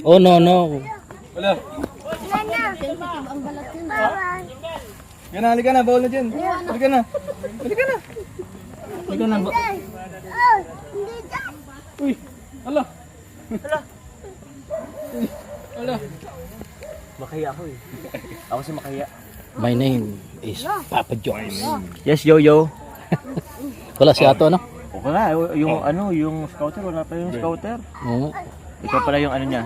Oh no no. Wala. Yan na, halika na, bawal na dyan. Halika na. Halika na. Halika na. Uy, ala. Ala. Ala. Makaya ako eh. Ako si Makaya. My name is Papa Jones. Yes, Yo-Yo. Wala si Ato, ano? Okay nga, yung ano, yung scouter, wala pa yung scouter. Oo. Ikaw pala yung ano niya,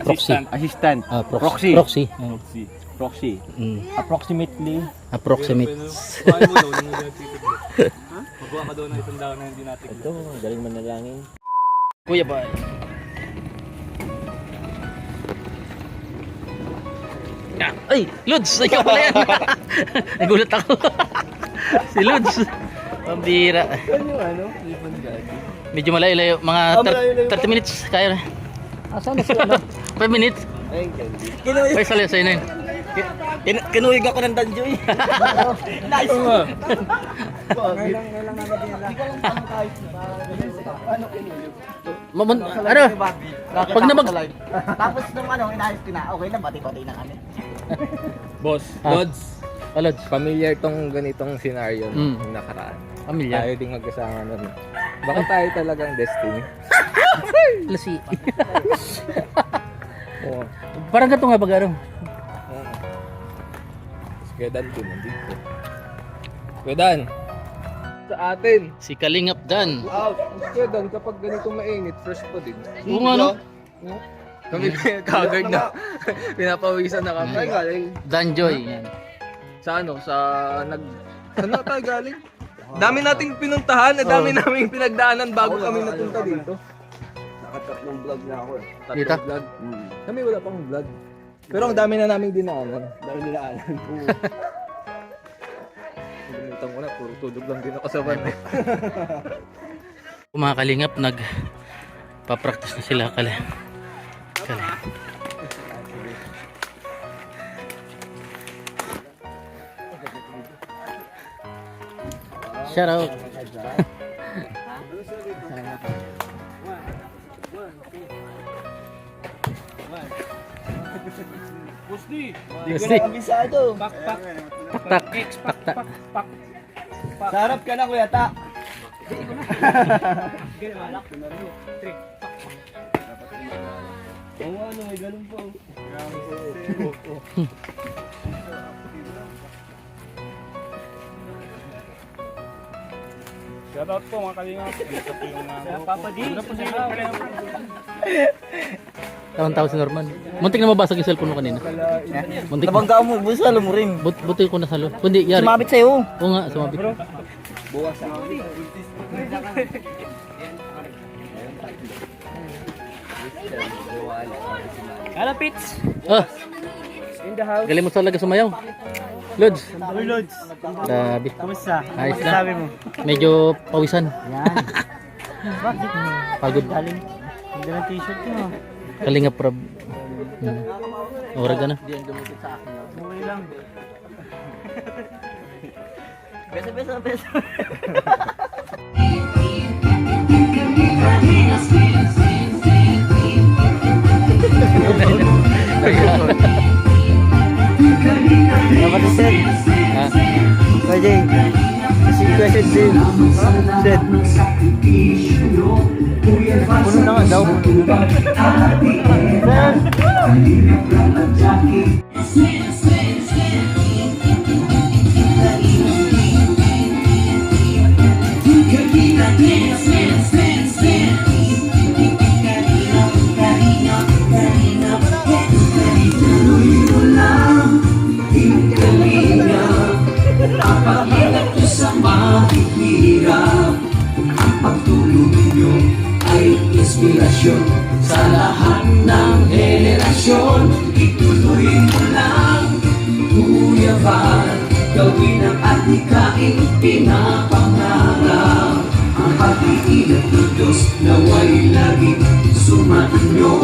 Proxy. assistant. Proxy. Proxy. Proxy. Proxy. Mm. Approximately. Approximate. Kuhain mo daw, nang nagtitip mo. Ha? Magkuha ka daw ng isang daw na hindi natin. Ito, galing manalangin. Kuya ba? Ay, Lods! Ikaw pala yan! Nagulat ako. Si Lods. Pambira. Yan yung ano, ribbon gagi. Medyo malayo-layo. Mga 30 minutes. Kaya na. Asan na sila? 5 minutes. Ay, gagi. Ay, sa'yo na yun. Kinuwig ako ng danjoy. Nice! Oo nga. Ano? Pag nabag... Tapos nung ano, inayos ko na, okay na, bati-bati na kami. Boss, Ah. Lods. Lods. Familiar tong ganitong scenario Mm. yung nakaraan. Pamilya. Tayo ding magkasama nun. Baka tayo talagang destiny. Lasi. Oo. Parang ganito nga pag ano. Kuya Dan ko nandito. Kuya Dan, sa atin. Si Kalingap Dan. Wow, Kuya Dan, kapag ganitong mainit, fresh pa din. Oo nga, no? Kami kagad na. Pinapawisan na kami. Ay, galing. Dan Joy. Yan. Sa ano? Saan na tayo galing? Dami nating pinuntahan, dami naming pinagdaanan bago kami napunta dito. Nakatatlong vlog na ako eh. Dito? Tatlong vlog. Kami wala pang vlog. Pero ang dami na naming dinaanan. Dami dinaanan. Pagalitan ko na, puro tulog lang din ako sa van. Mga Kalingap, papractice na sila. Kali. Shout out. Pusti! Pusti. Kabisado. Pak! Tak. Sarap ka na, Kuya Ta. Oo nga, ano, may ganun po. Shoutout po mga kalingap. Dito po yung Papa D. Dito po sa Taon-taon si Norman. Muntik na mabasag yung cellphone mo kanina. Muntik na. Nabangga mo, busalo mo rin. Buti ko nasalo. Kundi, yari. Sumabit sa'yo. Oo nga, sumabit. buwas sa Kalapits. Ah, in the house. galing mo talaga sumayaw. Lods. Uy, Lods. Grabe. Kamusta? Ayos na. Sabi mo? Medyo pawisan. Yan. Bakit? Pagod. Galing. Ganda ng t-shirt mo. Kalingap prob. Ora ka na. Okay lang. Beso. Dapat set. Ah, Pwede. Si question din. Set. Puno na nga daw. Inspirasyon sa lahat ng henerasyon. Ituloy mo lang, Kuya Val. Gawin ang adhikain pinapangarap. Ang pag-iingat ng Diyos nawa'y laging sumainyo.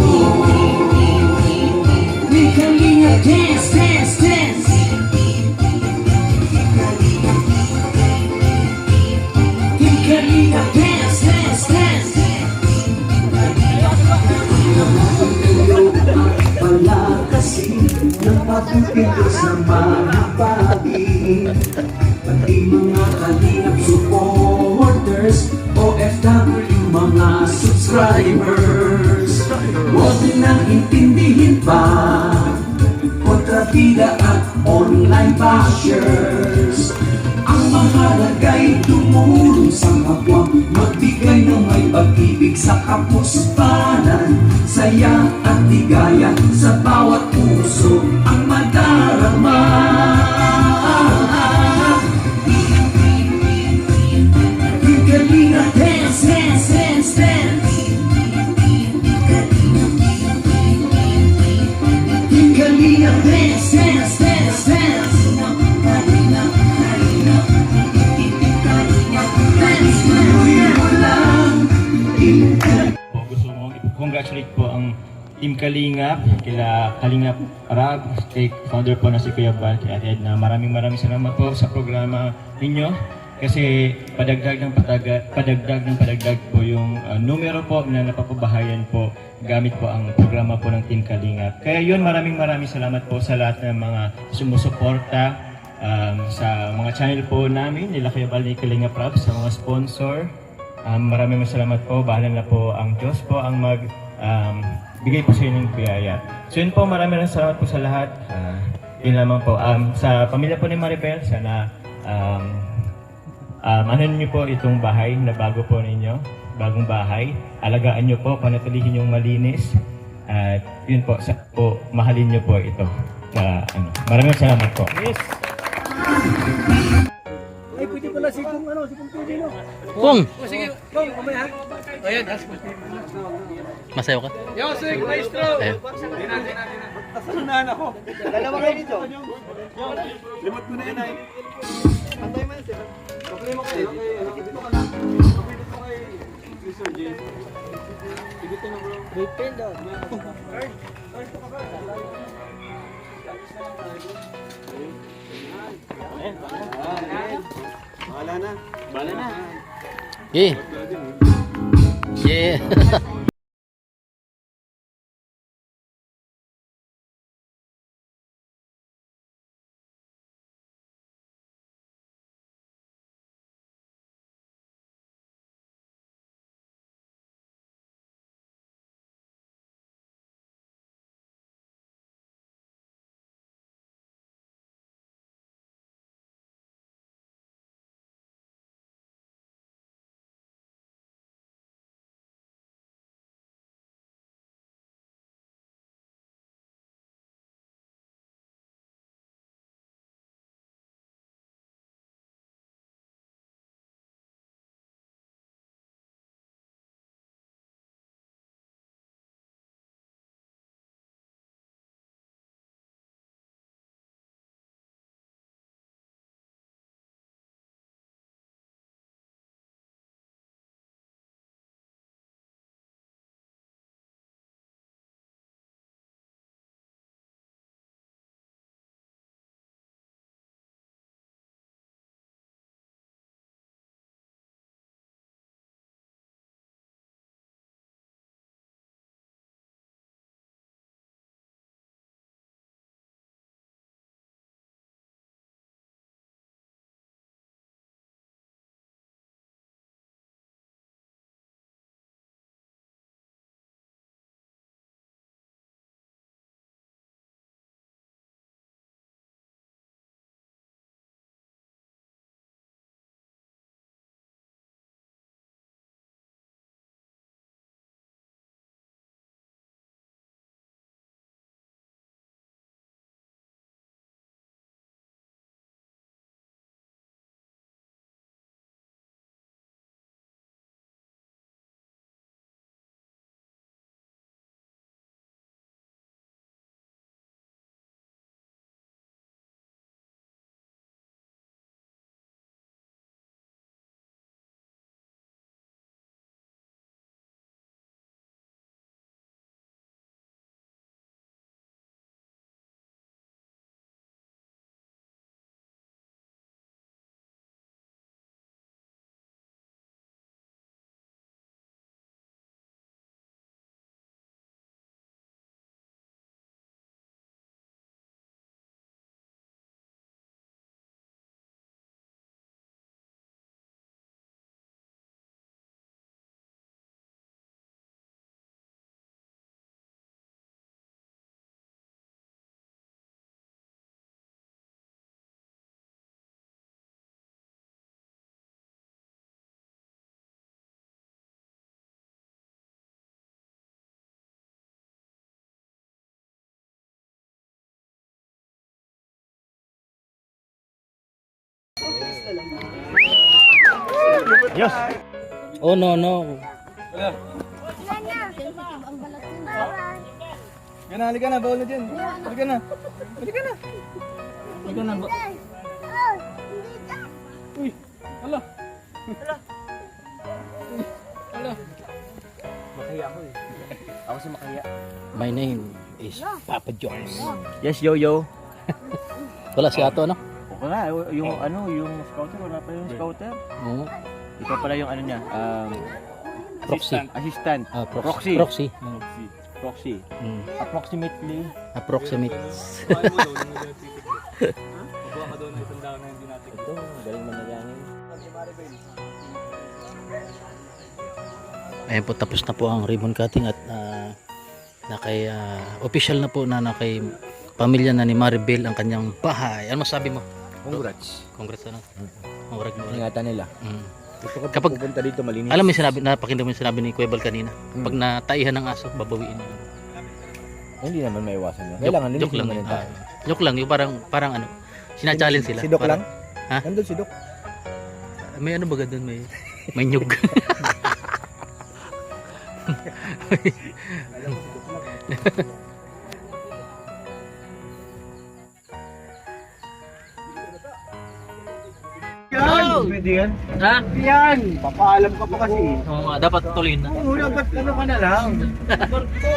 We Kalinga dance, dance, dance. We Kalinga dance, dance, dance. Pagpipito sa mga pagi, pati mga kalingap supporters, OFW mga subscribers. Huwag nang intindihin pa kontrabida at online bashers. Ang mahalaga'y tumulong sa kapwa, magbigay ng may pag-ibig sa kapuspanan, saya at ligaya sa bawat puso ang madarama. Yung kalinga, dance, dance, dance, dance. Yung kalinga, dance, dance, dance, dance. Po, gusto mong i-congratulate po ang Team Kalingap, kila Kalingap Rab, kay founder po na si Kuya Val, kay Ate Edna. Maraming salamat po sa programa ninyo kasi padagdag ng padagdag po yung numero po na napapabahayan po gamit po ang programa po ng Team Kalingap. Kaya yun, maraming salamat po sa lahat ng mga sumusuporta sa mga channel po namin, nila Kuya Val ni Kalingap Rab, sa mga sponsor. Maraming salamat po. Bahala na po ang Diyos po ang bigay po sa inyo ng biyaya. So yun po, maraming salamat po sa lahat. Yun lamang po. Sa pamilya po ni Maribel, sana ano niyo po itong bahay na bago po ninyo, bagong bahay. Alagaan niyo po, panatilihin yung malinis. At yun po, mahalin niyo po ito. Maraming salamat po. Pong! Sige, Pong, kumaya. Ayan. Masayo ka? Yosek, maestro. Ayaw. Dalawa kayo dito. Yeah. Yeah. Yes. Oh no. Halika na, bawal na dyan. Halika na. Halika na. Halika na. Uy, hala. Hala. Makaya ako eh. Ako si Makaya. My name is Papa Jones. Yes, Yo-Yo. Wala si Ato, ano? O nga, yung yung scouter, wala pa yung scouter. Oo. Ikaw pala yung ano niya, Proxy. assistant. Proxy. Proxy. Proxy. Proxy. Mm. Approximately. Approximate. Kukuha ka doon ng isang daw na hindi natin. Ito, galing manalangin. Ayan po, tapos na po ang ribbon cutting at official na po na kay pamilya na ni Maribel ang kanyang bahay. Ano masabi mo? Congrats. Congrats ano? Murag. Ingatan nila. Mm. Gusto ko Kapag- pupunta dito malinis. Alam mo yung sinabi, napakinggan mo yung sinabi ni Kuya Bal kanina. Pag nataihan ng aso, babawiin. Hindi naman maiwasan yun. Kailangan Joke linisin lang. naman yung tayo. Joke lang, yung parang ano, sina-challenge sila. Si Doc Parang- lang? Ha? Nandun si Doc. May ano ba doon? May nyug. Pwede yan? Ha? Yan! Papaalam ka pa kasi. Oo nga, dapat tuloy na. Dapat ano ka na lang.